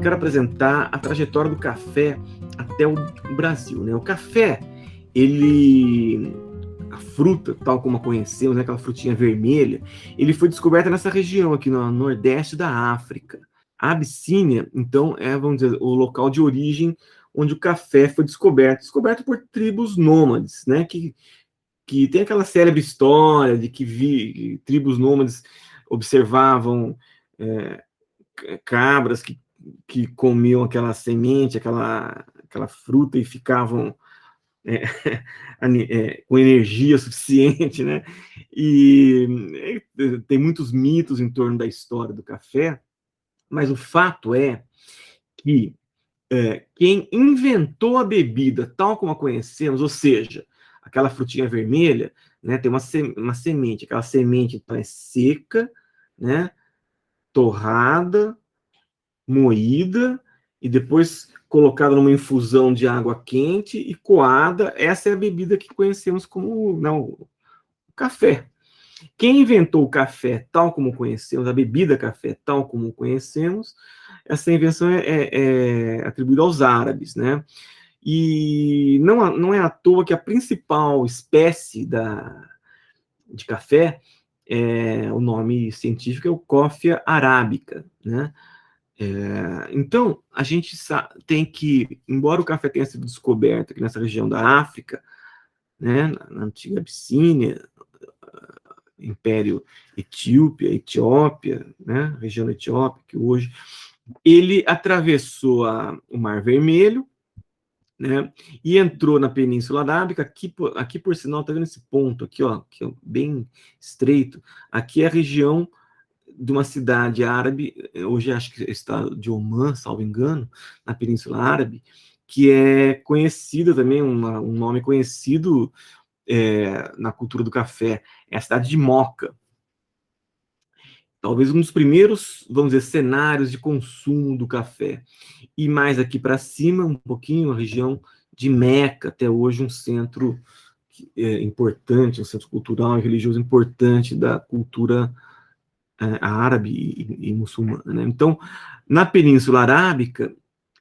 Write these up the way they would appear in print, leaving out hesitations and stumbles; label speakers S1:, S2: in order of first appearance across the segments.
S1: quero apresentar a trajetória do café até o Brasil, né? O café, a fruta, tal como a conhecemos, né, aquela frutinha vermelha, ele foi descoberta nessa região aqui no nordeste da África. A Abissínia, então, vamos dizer, o local de origem onde o café foi descoberto por tribos nômades, né, que tem aquela célebre história de que tribos nômades observavam cabras que comiam aquela semente, aquela fruta e ficavam é, com energia suficiente, né? E tem muitos mitos em torno da história do café, mas o fato é que quem inventou a bebida tal como a conhecemos, ou seja, aquela frutinha vermelha, né, tem uma semente, aquela semente então, é seca, né, torrada, moída e depois colocada numa infusão de água quente e coada. Essa é a bebida que conhecemos como o café. Quem inventou o café tal como conhecemos, a bebida café tal como conhecemos, essa invenção é atribuída aos árabes, né? E não é à toa que a principal espécie de café, o nome científico é o Coffea arábica, né? Então, a gente tem que, embora o café tenha sido descoberto aqui nessa região da África, né, na antiga Abissínia, Império Etiópia, né, região da Etiópia, que hoje ele atravessou o Mar Vermelho, né, e entrou na Península Arábica. Aqui por sinal, tá vendo esse ponto aqui, ó, que é bem estreito? Aqui é a região de uma cidade árabe, hoje acho que é o estado de Omã, salvo engano, na Península Árabe, que é conhecida também, um nome conhecido na cultura do café, é a cidade de Moca. Talvez um dos primeiros, vamos dizer, cenários de consumo do café. E mais aqui para cima, um pouquinho, a região de Meca, até hoje um centro importante, um centro cultural e religioso importante da cultura árabe e muçulmana, né? Então, na Península Arábica,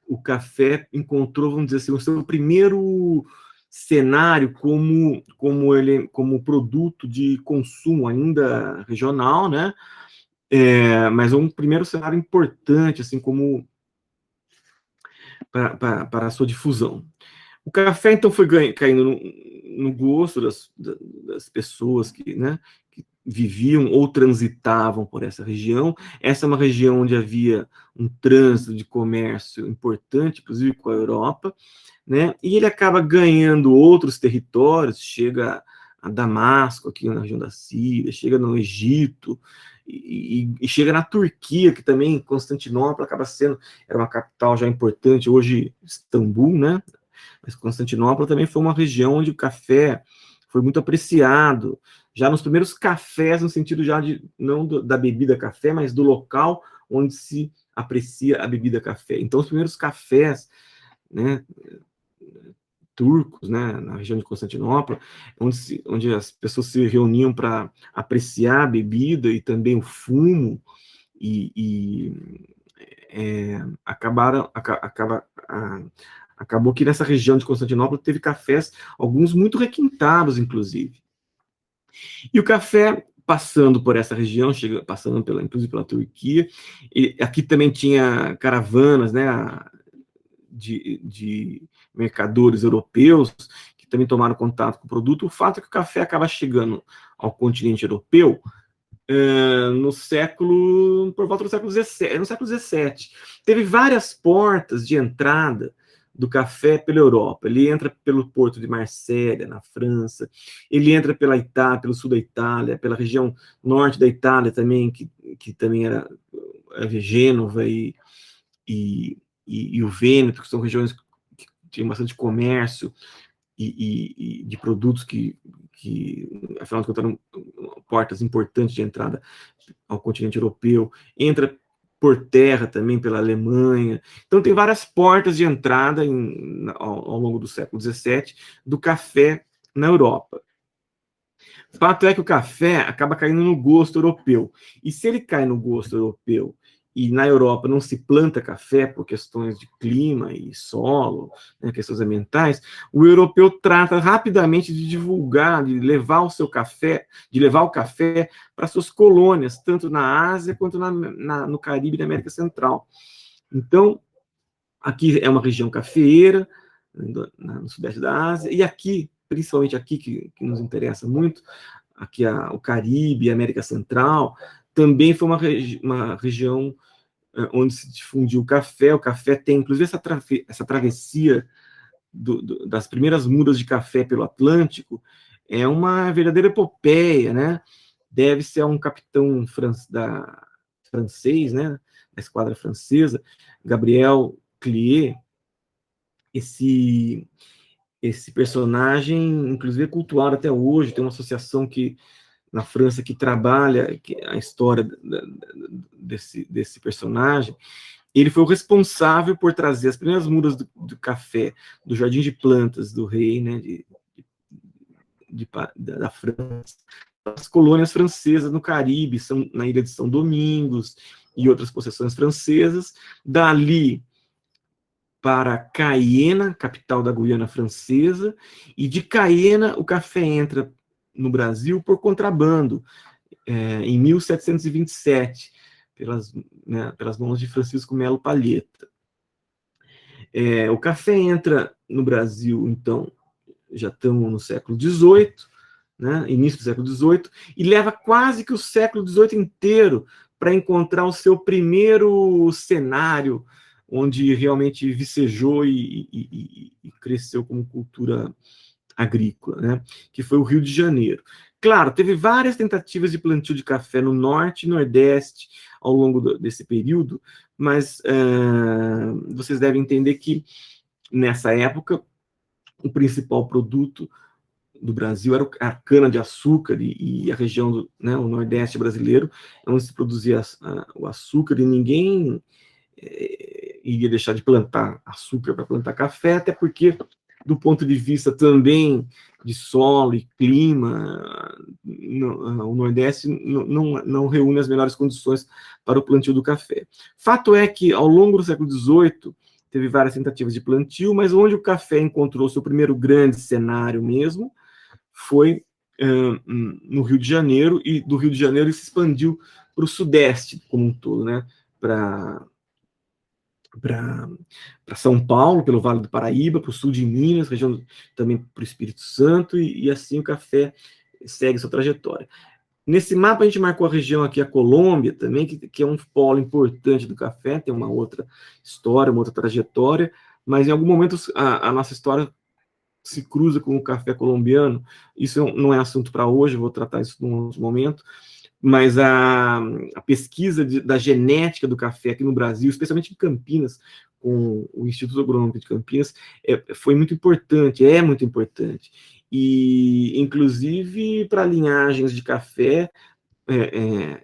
S1: o café encontrou, vamos dizer assim, o seu primeiro cenário como produto de consumo ainda regional, né? Mas um primeiro cenário importante, assim, como para a sua difusão. O café, então, foi caindo no gosto das pessoas né, que viviam ou transitavam por essa região. Essa é uma região onde havia um trânsito de comércio importante, inclusive com a Europa, né, e ele acaba ganhando outros territórios, chega a Damasco, aqui na região da Síria, chega no Egito, e chega na Turquia, que também Constantinopla era uma capital já importante, hoje Istambul, né? Mas Constantinopla também foi uma região onde o café foi muito apreciado, já nos primeiros cafés, no sentido já não da bebida café, mas do local onde se aprecia a bebida café. Então, os primeiros cafés, né, turcos, né, na região de Constantinopla, onde as pessoas se reuniam para apreciar a bebida e também o fumo, acabou que nessa região de Constantinopla teve cafés, alguns muito requintados, inclusive. E o café, passando por essa região, passando inclusive pela Turquia, e aqui também tinha caravanas, né, de mercadores europeus que também tomaram contato com o produto. O fato é que o café acaba chegando ao continente europeu por volta do século XVII. No século XVII, teve várias portas de entrada do café pela Europa. Ele entra pelo porto de Marselha, na França, ele entra pela Itália, pelo sul da Itália, pela região norte da Itália também, que também era Gênova e o Vêneto, que são regiões que tinham bastante comércio e de produtos que, afinal de contas, eram portas importantes de entrada ao continente europeu. Entra por terra também pela Alemanha. Então, tem várias portas de entrada ao longo do século XVII do café na Europa. O fato é que o café acaba caindo no gosto europeu. E se ele cai no gosto europeu e na Europa não se planta café por questões de clima e solo, né, questões ambientais, o europeu trata rapidamente de divulgar, de levar o seu café, de levar o café para suas colônias, tanto na Ásia quanto no Caribe e na América Central. Então, aqui é uma região cafeeira, no sudeste da Ásia, e aqui, principalmente aqui, que nos interessa muito, aqui o Caribe, a América Central, também foi uma região onde se difundiu o café. O café tem, inclusive, essa travessia das primeiras mudas de café pelo Atlântico, é uma verdadeira epopeia, né? Deve-se a um capitão francês, né? Da esquadra francesa, Gabriel Clier. Esse personagem, inclusive, é cultuado até hoje. Tem uma associação na França que trabalha a história desse personagem. Ele foi o responsável por trazer as primeiras mudas do café do Jardim de Plantas do rei, né, da França, as colônias francesas no Caribe, na ilha de São Domingos e outras possessões francesas. Dali para Caiena, capital da Guiana Francesa, e de Caiena o café entra no Brasil por contrabando, em 1727, pelas mãos de Francisco Melo Palheta. O café entra no Brasil, então, já estamos no século XVIII, né, início do século XVIII, e leva quase que o século XVIII inteiro para encontrar o seu primeiro cenário, onde realmente vicejou e cresceu como cultura agrícola, né, que foi o Rio de Janeiro. Claro, teve várias tentativas de plantio de café no norte e nordeste ao longo desse período, mas vocês devem entender que, nessa época, o principal produto do Brasil era a cana-de-açúcar, e a região o nordeste brasileiro, onde se produzia o açúcar, e ninguém iria deixar de plantar açúcar para plantar café, até porque, do ponto de vista também de solo e clima, o Nordeste não reúne as melhores condições para o plantio do café. Fato é que, ao longo do século XVIII, teve várias tentativas de plantio, mas onde o café encontrou seu primeiro grande cenário mesmo foi no Rio de Janeiro, e do Rio de Janeiro ele se expandiu para o Sudeste como um todo, né? Para São Paulo, pelo Vale do Paraíba, para o sul de Minas, região também para o Espírito Santo, e assim o café segue sua trajetória. Nesse mapa a gente marcou a região aqui, a Colômbia também, que é um polo importante do café, tem uma outra história, uma outra trajetória, mas em algum momento a nossa história se cruza com o café colombiano. Isso não é assunto para hoje, vou tratar isso num outro momento, mas a pesquisa da genética do café aqui no Brasil, especialmente em Campinas, com o Instituto Agronômico de Campinas, foi muito importante, é muito importante. E, inclusive, para linhagens de café,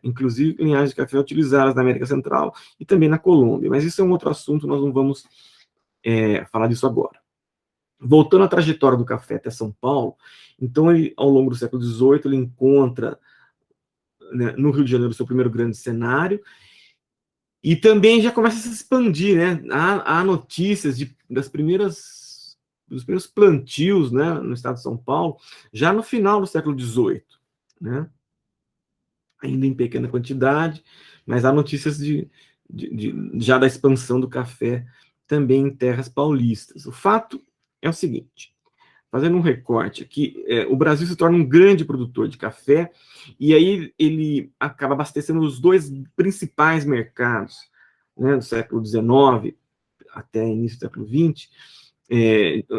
S1: inclusive linhagens de café utilizadas na América Central e também na Colômbia. Mas isso é um outro assunto, nós não vamos falar disso agora. Voltando à trajetória do café até São Paulo, então, ao longo do século XVIII, ele encontra, né, no Rio de Janeiro, o seu primeiro grande cenário, e também já começa a se expandir, né? Há notícias dos primeiros plantios, né, no estado de São Paulo, já no final do século XVIII, né? Ainda em pequena quantidade, mas há notícias já da expansão do café também em terras paulistas. O fato é o seguinte: fazendo um recorte aqui, o Brasil se torna um grande produtor de café, e aí ele acaba abastecendo os dois principais mercados, né, do século XIX até início do século XX,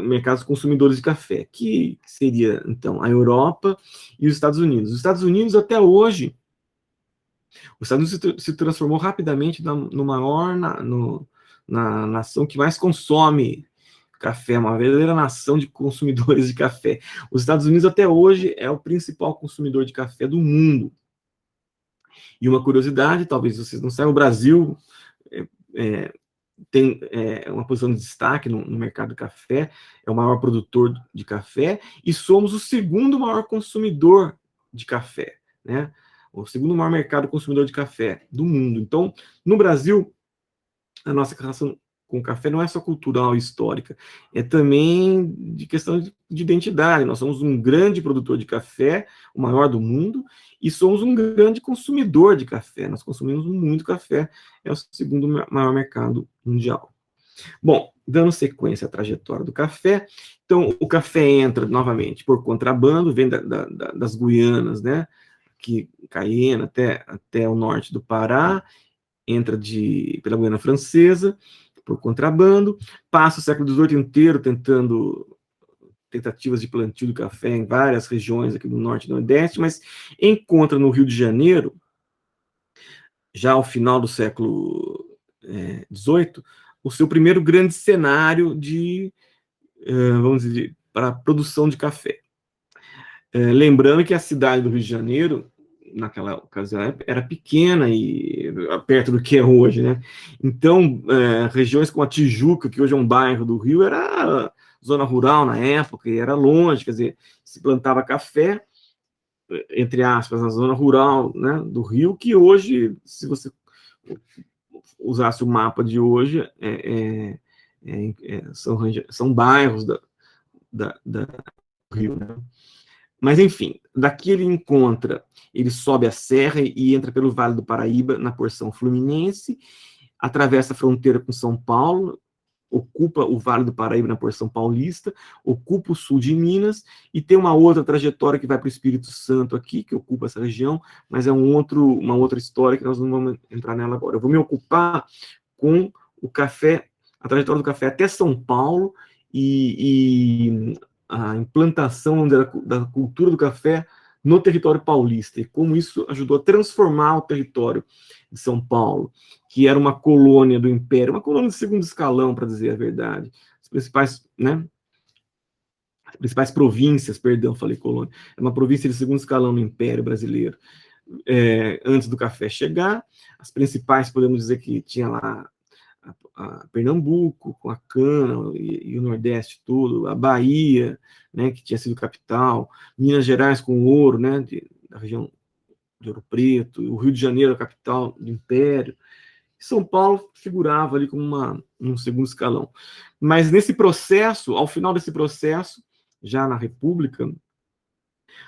S1: mercados consumidores de café, que seria, então, a Europa e os Estados Unidos. Os Estados Unidos, até hoje, se transformou rapidamente na nação que mais consome café, uma verdadeira nação de consumidores de café. Os Estados Unidos, até hoje, é o principal consumidor de café do mundo. E uma curiosidade, talvez vocês não saibam, o Brasil tem uma posição de destaque no mercado do café, é o maior produtor de café, e somos o segundo maior consumidor de café, né? o segundo maior mercado consumidor de café do mundo. Então, no Brasil, a nossa relação com o café não é só cultural e histórica, é também de questão de identidade. Nós somos um grande produtor de café, o maior do mundo, e somos um grande consumidor de café. Nós consumimos muito café, é o segundo maior mercado mundial. Bom, dando sequência à trajetória do café, então o café entra novamente por contrabando, vem das Guianas, né, que Cayena até o norte do Pará, entra pela Guiana Francesa, por contrabando, passa o século XVIII inteiro tentativas de plantio do café em várias regiões aqui do norte e nordeste, mas encontra no Rio de Janeiro, já ao final do século XVIII, o seu primeiro grande cenário vamos dizer, para a produção de café. Lembrando que a cidade do Rio de Janeiro, naquela ocasião, era pequena e perto do que é hoje, né? Então, regiões como a Tijuca, que hoje é um bairro do Rio, era zona rural na época, e era longe, quer dizer, se plantava café, entre aspas, na zona rural, né, do Rio, que hoje, se você usasse o mapa de hoje, são bairros do Rio, né? Mas, enfim, daqui ele sobe a serra e entra pelo Vale do Paraíba, na porção fluminense, atravessa a fronteira com São Paulo, ocupa o Vale do Paraíba na porção paulista, ocupa o sul de Minas, e tem uma outra trajetória que vai para o Espírito Santo aqui, que ocupa essa região, mas é uma outra história que nós não vamos entrar nela agora. Eu vou me ocupar com o café, a trajetória do café até São Paulo, e a implantação da cultura do café no território paulista, e como isso ajudou a transformar o território de São Paulo, que era uma colônia do Império, uma colônia de segundo escalão, para dizer a verdade. As principais, né, as principais províncias, perdão, falei colônia, é uma província de segundo escalão no Império Brasileiro. Antes do café chegar, as principais, podemos dizer que tinha lá a Pernambuco, com a cana, e o Nordeste todo, a Bahia, né, que tinha sido capital, Minas Gerais com o ouro, né, da região de Ouro Preto, o Rio de Janeiro, a capital do Império, e São Paulo figurava ali como um segundo escalão. Mas nesse processo, ao final desse processo, já na República,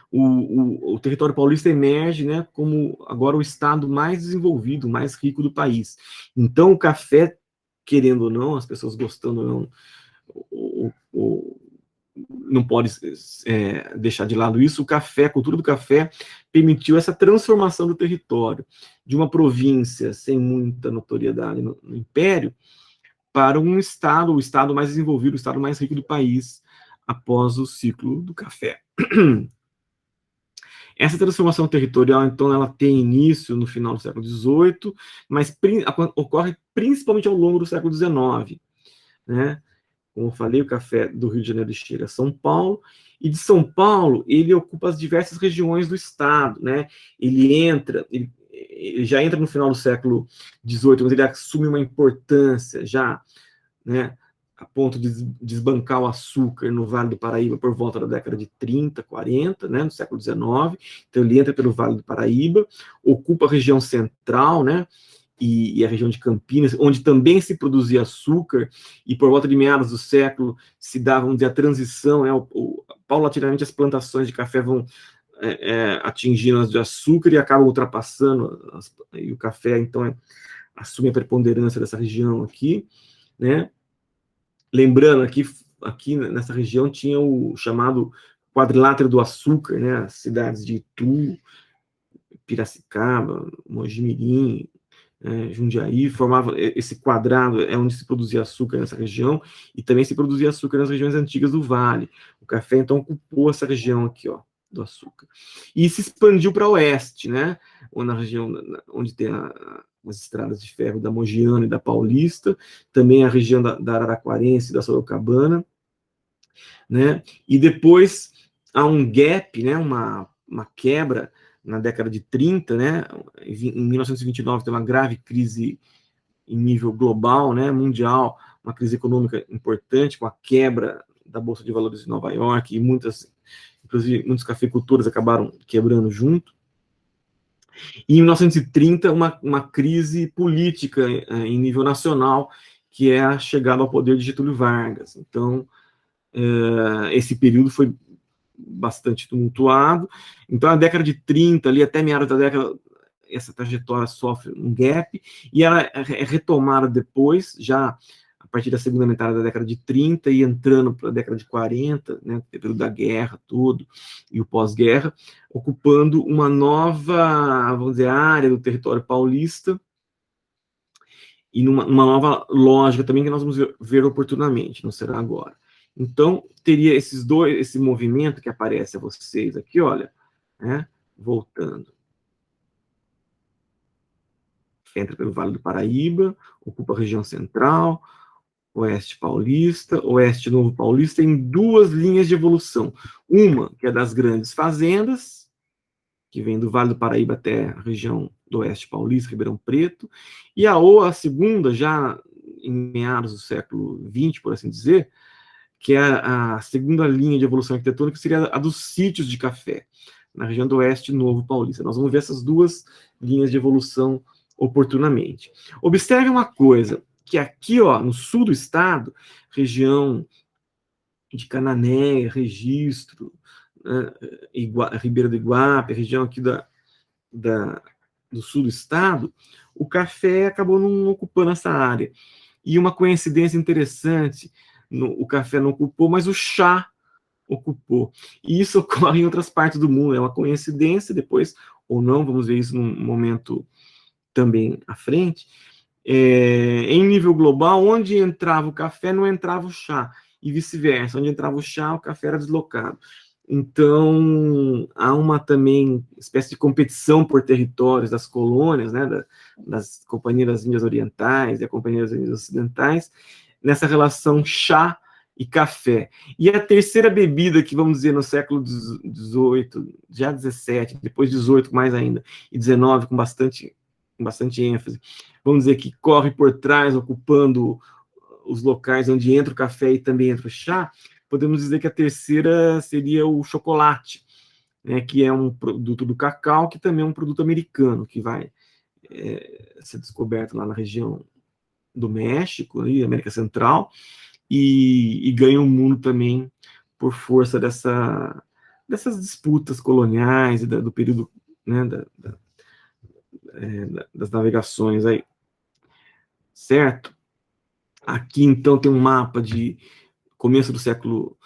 S1: o território paulista emerge, né, como agora o estado mais desenvolvido, mais rico do país. Então, o café, querendo ou não, as pessoas gostando ou não, não pode deixar de lado isso, o café, a cultura do café, permitiu essa transformação do território, de uma província sem muita notoriedade no Império, para um estado, o estado mais desenvolvido, o estado mais rico do país, após o ciclo do café. Essa transformação territorial, então, ela tem início no final do século XVIII, mas ocorre principalmente ao longo do século XIX, né? Como eu falei, o café do Rio de Janeiro chega a São Paulo, e de São Paulo ele ocupa as diversas regiões do estado, né? Ele já entra no final do século XVIII, mas ele assume uma importância já, né, a ponto de desbancar o açúcar no Vale do Paraíba por volta da década de 30, 40, né, no século XIX. Então ele entra pelo Vale do Paraíba, ocupa a região central, né, e a região de Campinas, onde também se produzia açúcar, e por volta de meados do século se dava, vamos dizer, a transição, né, paulatinamente as plantações de café vão atingindo as de açúcar e acabam ultrapassando, e o café, então, assume a preponderância dessa região aqui, né? Lembrando, aqui nessa região tinha o chamado quadrilátero do açúcar, né? As cidades de Itu, Piracicaba, Mogi-mirim, Jundiaí, formava esse quadrado, é onde se produzia açúcar nessa região, e também se produzia açúcar nas regiões antigas do Vale. O café, então, ocupou essa região aqui, ó, do açúcar. E se expandiu para o oeste, né? Ou na região onde tem as estradas de ferro da Mogiana e da Paulista, também a região da Araraquarense e da Sorocabana, né? E depois há um gap, né? Uma quebra na década de 30, né? Em 1929 tem uma grave crise em nível global, né? Mundial, uma crise econômica importante, com a quebra da Bolsa de Valores de Nova York, e inclusive muitos cafeicultores acabaram quebrando junto. E em 1930, uma crise política em nível nacional, que é a chegada ao poder de Getúlio Vargas. Então, esse período foi bastante tumultuado. Então, a década de 30, ali até meados da década, essa trajetória sofre um gap, e ela é retomada depois, já a partir da segunda metade da década de 30 e entrando para a década de 40, né, período da guerra, tudo, e o pós-guerra, ocupando uma nova, vamos dizer, área do território paulista, e numa nova lógica também que nós vamos ver oportunamente, não será agora. Então, teria esse movimento que aparece a vocês aqui, olha, né, voltando. Entra pelo Vale do Paraíba, ocupa a região central, Oeste Paulista, Oeste Novo Paulista, em duas linhas de evolução. Uma, que é das grandes fazendas, que vem do Vale do Paraíba até a região do Oeste Paulista, Ribeirão Preto, e a segunda, já em meados do século XX, por assim dizer, que é a segunda linha de evolução arquitetônica, que seria a dos sítios de café, na região do Oeste Novo Paulista. Nós vamos ver essas duas linhas de evolução oportunamente. Observe uma coisa, que aqui, ó, no sul do estado, região de Cananéia, Registro, né, Ribeira do Iguape, região aqui do sul do estado, o café acabou não ocupando essa área. E uma coincidência interessante, o café não ocupou, mas o chá ocupou. E isso ocorre em outras partes do mundo, é uma coincidência, depois, ou não, vamos ver isso num momento também à frente. Em nível global, onde entrava o café, não entrava o chá, e vice-versa, onde entrava o chá, o café era deslocado. Então, há uma também espécie de competição por territórios das colônias, né, das Companhias das Índias Orientais e a Companhia das Índias Ocidentais, nessa relação chá e café. E a terceira bebida que, vamos dizer, no século XVIII, já XVII, depois XVIII mais ainda, e XIX com bastante ênfase, vamos dizer que corre por trás, ocupando os locais onde entra o café e também entra o chá, podemos dizer que a terceira seria o chocolate, né, que é um produto do cacau, que também é um produto americano, que vai ser descoberto lá na região do México, ali, América Central, e ganha o mundo também por força dessas disputas coloniais e do período, né, das navegações aí, certo? Aqui, então, tem um mapa de começo do século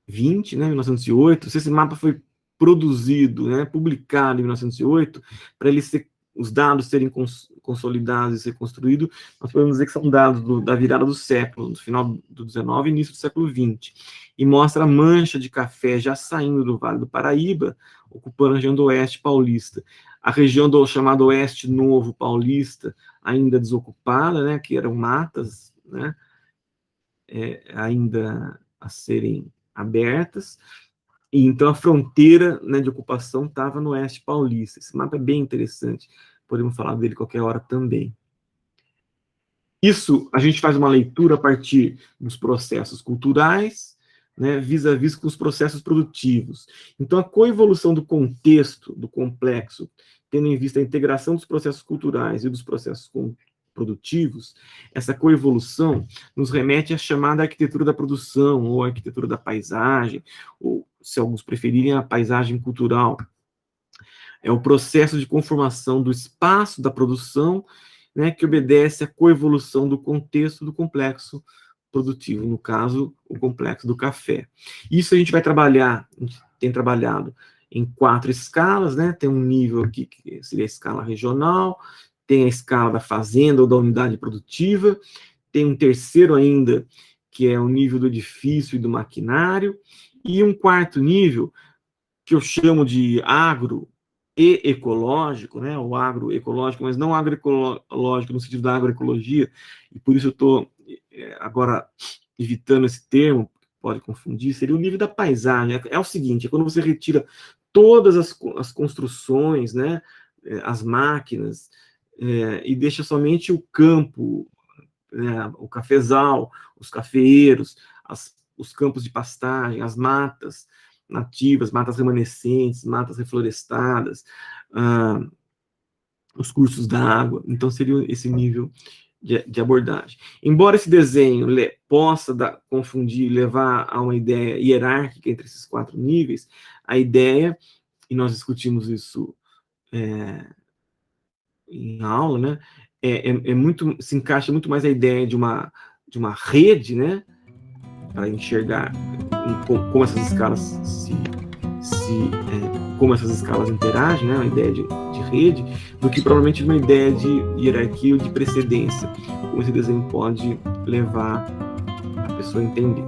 S1: XX, né, 1908. Se esse mapa foi produzido, né, publicado em 1908, para ele ser, os dados serem consolidados e ser construídos, nós podemos dizer que são dados da virada do século, do final do XIX e início do século XX. E mostra a mancha de café já saindo do Vale do Paraíba, ocupando a região do Oeste Paulista. A região do chamado Oeste Novo Paulista, ainda desocupada, né, que eram matas, né, ainda a serem abertas, e então a fronteira, né, de ocupação estava no Oeste Paulista. Esse mapa é bem interessante, podemos falar dele qualquer hora também. Isso a gente faz uma leitura a partir dos processos culturais, né, vis-à-vis com os processos produtivos. Então, a coevolução do contexto, do complexo, tendo em vista a integração dos processos culturais e dos processos produtivos, essa coevolução nos remete à chamada arquitetura da produção, ou arquitetura da paisagem, ou, se alguns preferirem, a paisagem cultural. É o processo de conformação do espaço da produção, né, que obedece à coevolução do contexto do complexo produtivo, no caso, o complexo do café. Isso a gente vai trabalhar, a gente tem trabalhado em 4 escalas, né? Tem um nível aqui que seria a escala regional, tem a escala da fazenda ou da unidade produtiva, tem um terceiro ainda, que é o nível do edifício e do maquinário, e um quarto nível, que eu chamo de agro e ecológico, né? O agroecológico, mas não agroecológico no sentido da agroecologia, e por isso eu estou agora evitando esse termo, pode confundir, seria o nível da paisagem. É o seguinte, é quando você retira todas as construções, né, as máquinas, e deixa somente o campo, né, o cafezal, os cafeeiros, os campos de pastagem, as matas nativas, matas remanescentes, matas reflorestadas, os cursos da água. Então, seria esse nível de abordagem. Embora esse desenho possa confundir, levar a uma ideia hierárquica entre esses 4 níveis, a ideia, e nós discutimos isso em aula, né, se encaixa muito mais a ideia de uma rede, né, para enxergar como essas escalas como essas escalas interagem, né, uma ideia de rede, do que provavelmente uma ideia de hierarquia ou de precedência, como esse desenho pode levar a pessoa a entender.